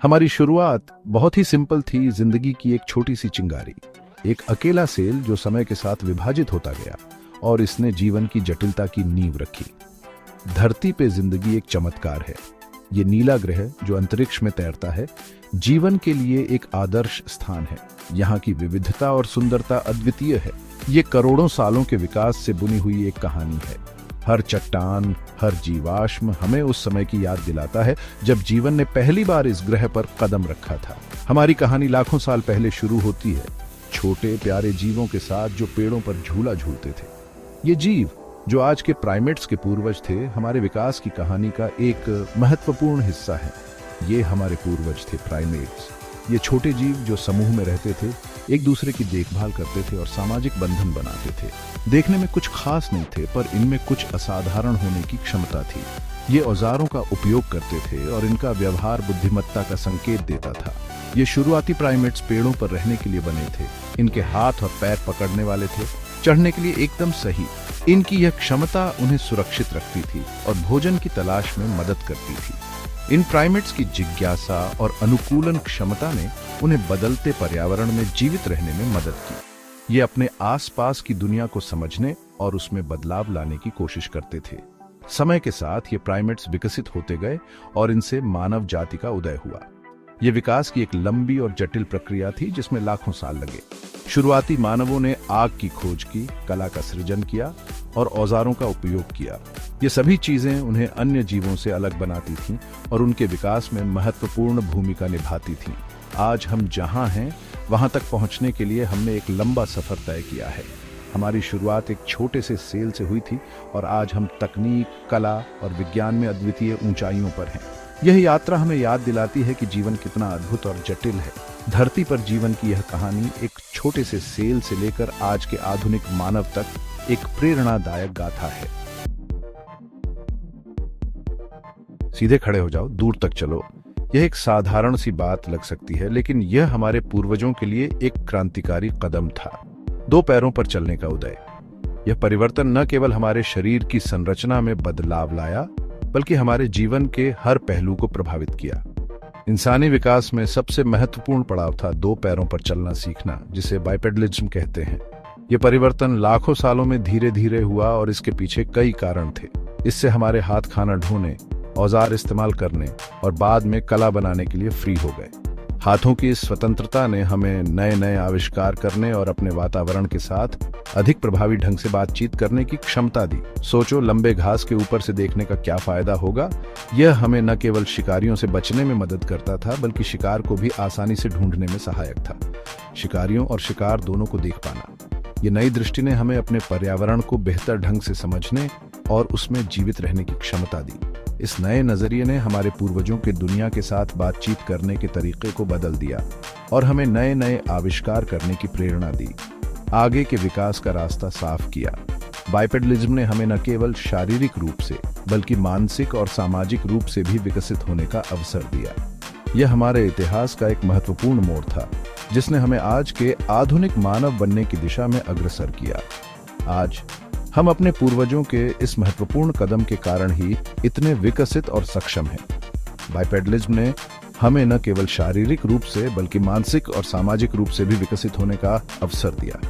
हमारी शुरुआत बहुत ही सिंपल थी, जिंदगी की एक छोटी सी चिंगारी, एक अकेला सेल जो समय के साथ विभाजित होता गया और इसने जीवन की जटिलता की नींव रखी। धरती पे जिंदगी एक चमत्कार है। ये नीला ग्रह जो अंतरिक्ष में तैरता है, जीवन के लिए एक आदर्श स्थान है। यहाँ की विविधता और सुंदरता अद्वितीय है। ये करोड़ों सालों के विकास से बुनी हुई एक कहानी है। हर चट्टान, हर जीवाश्म हमें उस समय की याद दिलाता है जब जीवन ने पहली बार इस ग्रह पर कदम रखा था। हमारी कहानी लाखों साल पहले शुरू होती है, छोटे प्यारे जीवों के साथ जो पेड़ों पर झूला झूलते थे। ये जीव जो आज के प्राइमेट्स के पूर्वज थे, हमारे विकास की कहानी का एक महत्वपूर्ण हिस्सा है। ये हमारे पूर्वज थे प्राइमेट्स। ये छोटे जीव जो समूह में रहते थे, एक दूसरे की देखभाल करते थे और सामाजिक बंधन बनाते थे। देखने में कुछ खास नहीं थे, पर इनमें कुछ असाधारण होने की क्षमता थी। ये औजारों का उपयोग करते थे और इनका व्यवहार बुद्धिमत्ता का संकेत देता था। ये शुरुआती प्राइमेट्स पेड़ों पर रहने के लिए बने थे। इनके हाथ और पैर पकड़ने वाले थे, चढ़ने के लिए एकदम सही। इनकी यह क्षमता उन्हें सुरक्षित रखती थी और भोजन की तलाश में मदद करती थी। इन प्राइमेट्स की जिज्ञासा और अनुकूलन क्षमता ने उन्हें बदलते पर्यावरण में जीवित रहने में मदद की। ये अपने आसपास की दुनिया को समझने और उसमें बदलाव लाने की कोशिश करते थे। समय के साथ ये प्राइमेट्स विकसित होते गए और इनसे मानव जाति का उदय हुआ। ये विकास की एक लंबी और जटिल प्रक्रिया थी जिसमें लाखों साल लगे। शुरुआती मानवों ने आग की खोज की, कला का सृजन किया और औजारों का उपयोग किया। ये सभी चीजें उन्हें अन्य जीवों से अलग बनाती थीं और उनके विकास में महत्वपूर्ण भूमिका निभाती थीं। आज हम जहां हैं वहां तक पहुंचने के लिए हमने एक लंबा सफर तय किया है। हमारी शुरुआत एक छोटे से सेल से हुई थी और आज हम तकनीक, कला और विज्ञान में अद्वितीय ऊंचाइयों पर हैं। यह यात्रा हमें याद दिलाती है कि जीवन कितना अद्भुत और जटिल है। धरती पर जीवन की यह कहानी एक छोटे से सेल से लेकर आज के आधुनिक मानव तक एक प्रेरणादायक गाथा है। सीधे खड़े हो जाओ, दूर तक चलो। यह एक साधारण सी बात लग सकती है, लेकिन यह हमारे पूर्वजों के लिए एक क्रांतिकारी कदम था। 2 पैरों पर चलने का उदय। यह परिवर्तन न केवल हमारे शरीर की संरचना में बदलाव लाया, बल्कि हमारे जीवन के हर पहलू को प्रभावित किया। इंसानी विकास में सबसे महत्वपूर्ण पड़ाव था 2 पैरों पर चलना सीखना, जिसे बाइपेडलिज्म कहते हैं। यह परिवर्तन लाखों सालों में धीरे धीरे हुआ और इसके पीछे कई कारण थे। इससे हमारे हाथ खाना ढोने, औजार इस्तेमाल करने और बाद में कला बनाने के लिए फ्री हो गए। हाथों की इस स्वतंत्रता ने हमें नए नए आविष्कार करने और अपने वातावरण के साथ अधिक प्रभावी ढंग से बातचीत करने की क्षमता दी। सोचो, लंबे घास के ऊपर से देखने का क्या फायदा होगा। यह हमें न केवल शिकारियों से बचने में मदद करता था, बल्कि शिकार को भी आसानी से ढूंढने में सहायक था। शिकारियों और शिकार दोनों को देख पाना। ये नई दृष्टि ने हमें अपने पर्यावरण को बेहतर ढंग से समझने और उसमें जीवित रहने की क्षमता दी। इस नए नजरिए ने हमारे पूर्वजों के दुनिया के साथ बातचीत करने के तरीके को बदल दिया और हमें नए नए आविष्कार करने की प्रेरणा दी। आगे के विकास का रास्ता साफ किया। बाइपेडलिज्म ने हमें न केवल शारीरिक रूप से, बल्कि मानसिक और सामाजिक रूप से भी विकसित होने का अवसर दिया। यह हमारे इतिहास का एक महत्वपूर्ण मोड़ था, जिसने हमें आज के आधुनिक मानव बनने की दिशा में अग्रसर किया। आज हम अपने पूर्वजों के इस महत्वपूर्ण कदम के कारण ही इतने विकसित और सक्षम हैं। बाइपेडलिज्म ने हमें न केवल शारीरिक रूप से, बल्कि मानसिक और सामाजिक रूप से भी विकसित होने का अवसर दिया।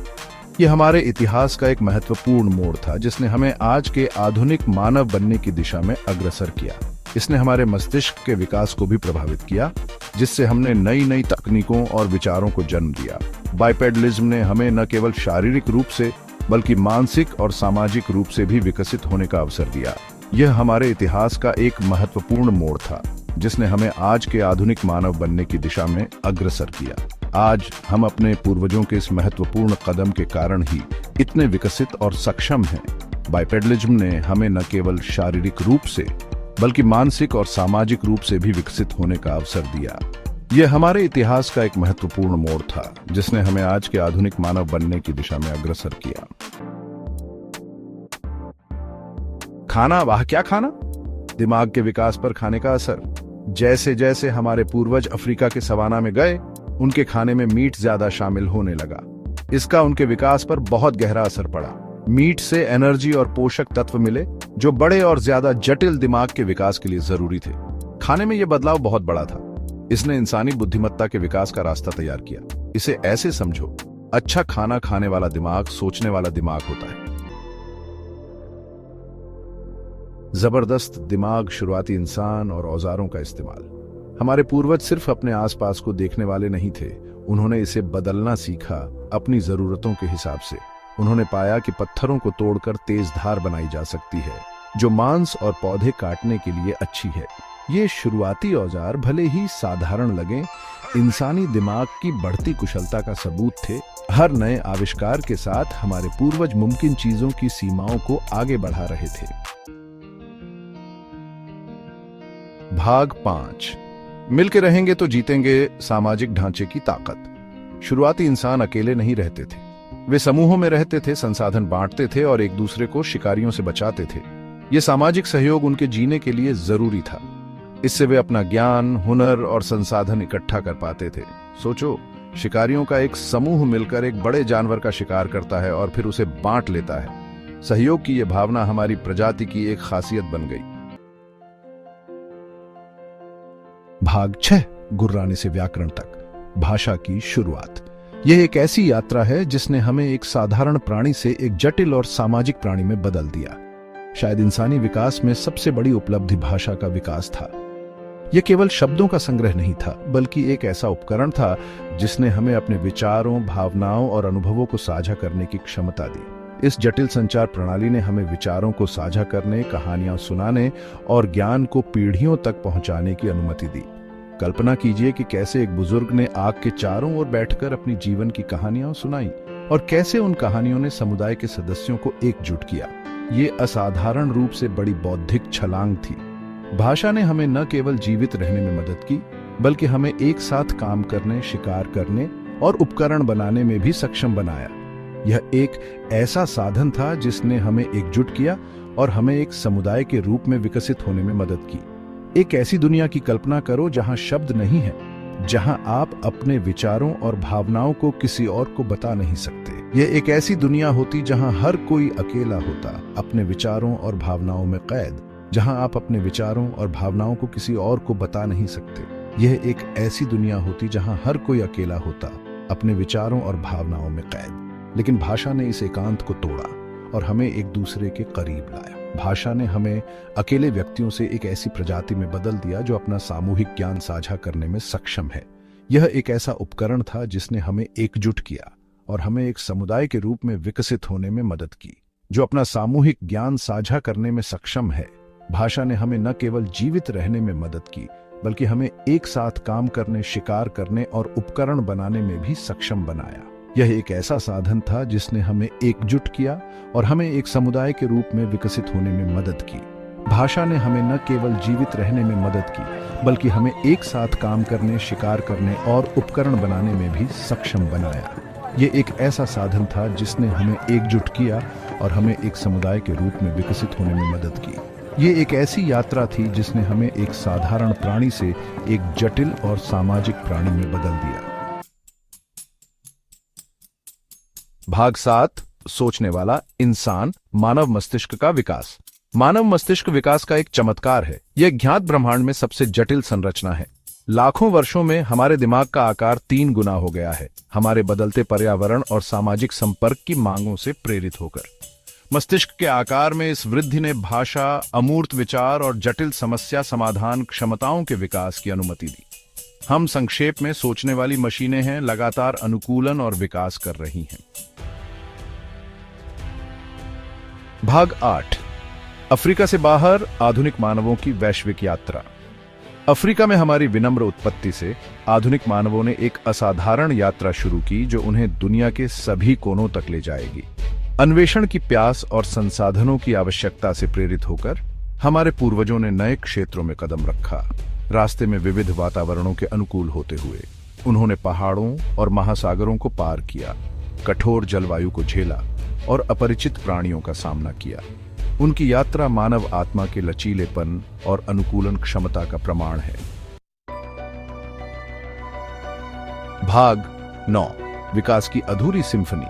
यह हमारे इतिहास का एक महत्वपूर्ण मोड़ था, जिसने हमें आज के आधुनिक मानव बनने की दिशा में अग्रसर किया। इसने हमारे मस्तिष्क के विकास को भी प्रभावित किया, जिससे हमने नई नई तकनीकों और विचारों को जन्म दिया। बाइपेडलिज्म ने हमें न केवल शारीरिक रूप से, बल्कि मानसिक और सामाजिक रूप से भी विकसित होने का अवसर दिया। यह हमारे इतिहास का एक महत्वपूर्ण मोड़ था, जिसने हमें आज के आधुनिक मानव बनने की दिशा में अग्रसर किया। आज हम अपने पूर्वजों के इस महत्वपूर्ण कदम के कारण ही इतने विकसित और सक्षम हैं। बाइपेडलिज्म ने हमें न केवल शारीरिक रूप से, बल्कि मानसिक और सामाजिक रूप से भी विकसित होने का अवसर दिया। यह हमारे इतिहास का एक महत्वपूर्ण मोड़ था, जिसने हमें आज के आधुनिक मानव बनने की दिशा में अग्रसर किया। खाना, वाह क्या खाना! दिमाग के विकास पर खाने का असर। जैसे जैसे हमारे पूर्वज अफ्रीका के सवाना में गए, उनके खाने में मीट ज्यादा शामिल होने लगा। इसका उनके विकास पर बहुत गहरा असर पड़ा। मीट से एनर्जी और पोषक तत्व मिले, जो बड़े और ज्यादा जटिल दिमाग के विकास के लिए जरूरी थे। खाने में यह बदलाव बहुत बड़ा था। इसने इंसानी बुद्धिमत्ता के विकास का रास्ता तैयार किया। इसे ऐसे समझो, अच्छा खाना खाने वाला दिमाग सोचने वाला दिमाग होता है। जबरदस्त दिमाग, शुरुआती इंसान और औजारों का इस्तेमाल। हमारे पूर्वज सिर्फ अपने आसपास को देखने वाले नहीं थे, उन्होंने इसे बदलना सीखा अपनी जरूरतों के हिसाब से। उन्होंने पाया कि पत्थरों को तोड़कर तेज धार बनाई जा सकती है, जो मांस और पौधे काटने के लिए अच्छी है। ये शुरुआती औजार भले ही साधारण लगे, इंसानी दिमाग की बढ़ती कुशलता का सबूत थे। हर नए आविष्कार के साथ हमारे पूर्वज मुमकिन चीजों की सीमाओं को आगे बढ़ा रहे थे। भाग 5, मिलके रहेंगे तो जीतेंगे, सामाजिक ढांचे की ताकत। शुरुआती इंसान अकेले नहीं रहते थे, वे समूहों में रहते थे, संसाधन बांटते थे और एक दूसरे को शिकारियों से बचाते थे। यह सामाजिक सहयोग उनके जीने के लिए जरूरी था। इससे वे अपना ज्ञान, हुनर और संसाधन इकट्ठा कर पाते थे। सोचो, शिकारियों का एक समूह मिलकर एक बड़े जानवर का शिकार करता है और फिर उसे बांट लेता है। सहयोग की यह भावना हमारी प्रजाति की एक खासियत बन गई। भाग 6, गुर्राने से व्याकरण तक, भाषा की शुरुआत। यह एक ऐसी यात्रा है जिसने हमें एक साधारण प्राणी से एक जटिल और सामाजिक प्राणी में बदल दिया। शायद इंसानी विकास में सबसे बड़ी उपलब्धि भाषा का विकास था। यह केवल शब्दों का संग्रह नहीं था, बल्कि एक ऐसा उपकरण था जिसने हमें अपने विचारों, भावनाओं और अनुभवों को साझा करने की क्षमता दी। इस जटिल संचार प्रणाली ने हमें विचारों को साझा करने, कहानियां सुनाने और ज्ञान को पीढ़ियों तक पहुंचाने की अनुमति दी। कल्पना कीजिए कि कैसे एक बुजुर्ग ने आग के चारों ओर बैठकर अपनी जीवन की कहानियां सुनाई और कैसे उन कहानियों ने समुदाय के सदस्यों को एकजुट किया। ये असाधारण रूप से बड़ी बौद्धिक छलांग थी। भाषा ने हमें न केवल जीवित रहने में मदद की, बल्कि हमें एक साथ काम करने, शिकार करने और उपकरण बनाने में भी सक्षम बनाया। यह एक ऐसा साधन था जिसने हमें एकजुट किया और हमें एक समुदाय के रूप में विकसित होने में मदद की। एक ऐसी दुनिया की कल्पना करो जहां शब्द नहीं है, जहां आप अपने विचारों और भावनाओं को किसी और को बता नहीं सकते। यह एक ऐसी दुनिया होती जहां हर कोई अकेला होता, अपने विचारों और भावनाओं में कैद, जहां आप अपने विचारों और भावनाओं को किसी और को बता नहीं सकते। यह एक ऐसी दुनिया होती जहां हर कोई अकेला होता, अपने विचारों और भावनाओं में कैद। लेकिन भाषा ने इस एकांत को तोड़ा और हमें एक दूसरे के करीब लाया। भाषा ने हमें अकेले व्यक्तियों से एक ऐसी प्रजाति में बदल दिया जो अपना सामूहिक ज्ञान साझा करने में सक्षम है। यह एक ऐसा उपकरण था जिसने हमें एकजुट किया और हमें एक समुदाय के रूप में विकसित होने में मदद की, जो अपना सामूहिक ज्ञान साझा करने में सक्षम है। भाषा ने हमें न केवल जीवित रहने में मदद की, बल्कि हमें एक साथ काम करने, शिकार करने और उपकरण बनाने में भी सक्षम बनाया। यह एक ऐसा साधन था जिसने हमें एकजुट किया और हमें एक समुदाय के रूप में विकसित होने में मदद की। भाषा ने हमें न केवल जीवित रहने में मदद की, बल्कि हमें एक साथ काम करने, शिकार करने और उपकरण बनाने में भी सक्षम बनाया। यह एक ऐसा साधन था जिसने हमें एकजुट किया और हमें एक समुदाय के रूप में विकसित होने में मदद की। ये एक ऐसी यात्रा थी जिसने हमें एक साधारण प्राणी से एक जटिल और सामाजिक प्राणी में बदल दिया। भाग 7, सोचने वाला इंसान, मानव मस्तिष्क का विकास। मानव मस्तिष्क विकास का एक चमत्कार है। यह ज्ञात ब्रह्मांड में सबसे जटिल संरचना है। लाखों वर्षों में हमारे दिमाग का आकार 3 गुना हो गया है, हमारे बदलते पर्यावरण और सामाजिक संपर्क की मांगों से प्रेरित होकर। मस्तिष्क के आकार में इस वृद्धि ने भाषा, अमूर्त विचार और जटिल समस्या समाधान क्षमताओं के विकास की अनुमति दी। हम संक्षेप में सोचने वाली मशीनें हैं, लगातार अनुकूलन और विकास कर रही हैं। भाग 8, अफ्रीका से बाहर आधुनिक मानवों की वैश्विक यात्रा। अफ्रीका में हमारी विनम्र उत्पत्ति से आधुनिक मानवों ने एक असाधारण यात्रा शुरू की जो उन्हें दुनिया के सभी कोनों तक ले जाएगी। अन्वेषण की प्यास और संसाधनों की आवश्यकता से प्रेरित होकर हमारे पूर्वजों ने नए क्षेत्रों में कदम रखा। रास्ते में विविध वातावरणों के अनुकूल होते हुए उन्होंने पहाड़ों और महासागरों को पार किया, कठोर जलवायु को झेला और अपरिचित प्राणियों का सामना किया। उनकी यात्रा मानव आत्मा के लचीलेपन और अनुकूलन क्षमता का प्रमाण है। भाग 9, विकास की अधूरी सिम्फनी।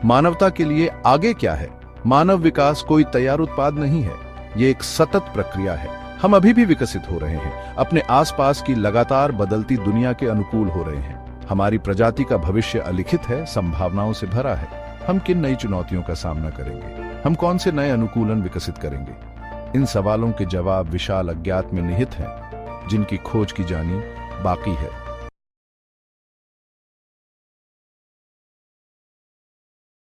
मानवता के लिए आगे क्या है? मानव विकास कोई तैयार उत्पाद नहीं है, ये एक सतत प्रक्रिया है। हम अभी भी विकसित हो रहे हैं, अपने आसपास की लगातार बदलती दुनिया के अनुकूल हो रहे हैं। हमारी प्रजाति का भविष्य अलिखित है, संभावनाओं से भरा है। हम किन नई चुनौतियों का सामना करेंगे? हम कौन से नए अनुकूलन विकसित करेंगे? इन सवालों के जवाब विशाल अज्ञात में निहित हैं, जिनकी खोज की जानी बाकी है।